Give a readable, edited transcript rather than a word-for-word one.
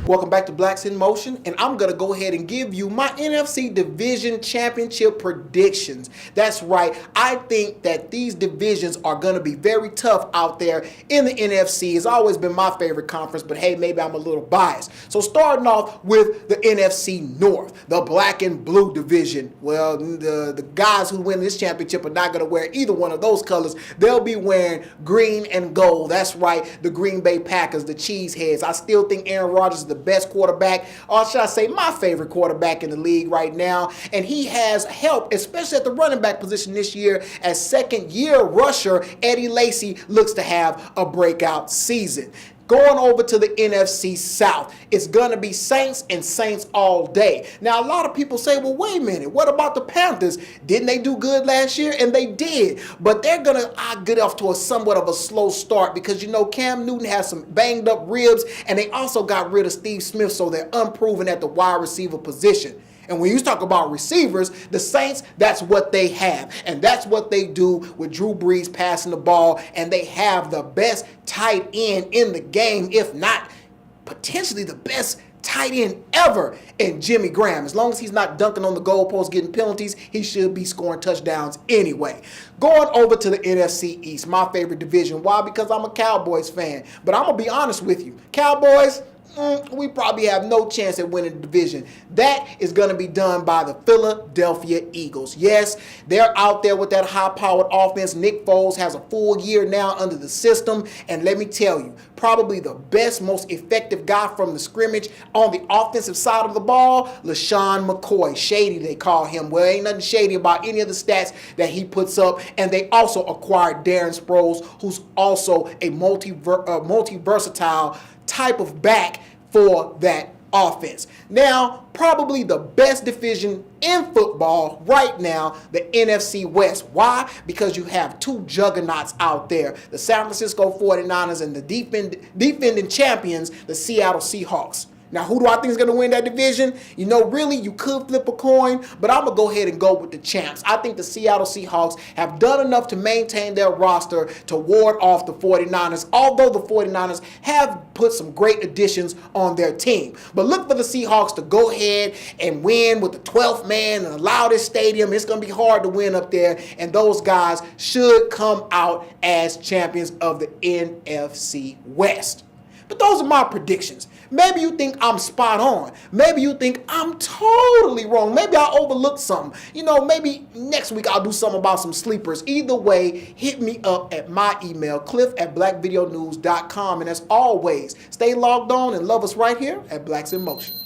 Welcome back to Blacks in Motion, and I'm going to go ahead and give you my NFC Division Championship predictions. That's right, I think that these divisions are going to be very tough out there in the NFC. It's always been my favorite conference, but hey, maybe I'm a little biased. So starting off with the NFC North, the black and blue division. Well, the guys who win this championship are not going to wear either one of those colors. They'll be wearing green and gold. That's right, the Green Bay Packers, the Cheeseheads. I still think Aaron Rodgers is the best quarterback, or should I say my favorite quarterback in the league right now, and he has helped, especially at the running back position this year, as second-year rusher Eddie Lacy looks to have a breakout season. Going over to the NFC South, it's going to be Saints and Saints all day. Now, a lot of people say, well, wait a minute, what about the Panthers? Didn't they do good last year? And they did, but they're going to get off to a somewhat of a slow start because, you know, Cam Newton has some banged up ribs, and they also got rid of Steve Smith, so they're unproven at the wide receiver position. And when you talk about receivers, the Saints, that's what they have. And that's what they do with Drew Brees passing the ball. And they have the best tight end in the game, if not potentially the best tight end ever in Jimmy Graham. As long as he's not dunking on the goalpost, getting penalties, he should be scoring touchdowns anyway. Going over to the NFC East, my favorite division. Why? Because I'm a Cowboys fan. But I'm going to be honest with you. Cowboys, we probably have no chance at winning the division. That is going to be done by the Philadelphia Eagles. Yes, they're out there with that high-powered offense. Nick Foles has a full year now under the system. And let me tell you, probably the best, most effective guy from the scrimmage on the offensive side of the ball, LaShawn McCoy. Shady, they call him. Well, ain't nothing shady about any of the stats that he puts up. And they also acquired Darren Sproles, who's also a multi-versatile type of back for that offense. Now, probably the best division in football right now, the NFC West. Why? Because you have two juggernauts out there, the San Francisco 49ers and the defending champions, the Seattle Seahawks. Now, who do I think is going to win that division? You know, really, you could flip a coin, but I'm going to go ahead and go with the champs. I think the Seattle Seahawks have done enough to maintain their roster to ward off the 49ers, although the 49ers have put some great additions on their team. But look for the Seahawks to go ahead and win with the 12th man in the loudest stadium. It's going to be hard to win up there, and those guys should come out as champions of the NFC West. But those are my predictions. Maybe you think I'm spot on. Maybe you think I'm totally wrong. Maybe I overlooked something. You know, maybe next week I'll do something about some sleepers. Either way, hit me up at my email, cliff@blackvideonews.com. And as always, stay logged on and love us right here at Blacks in Motion.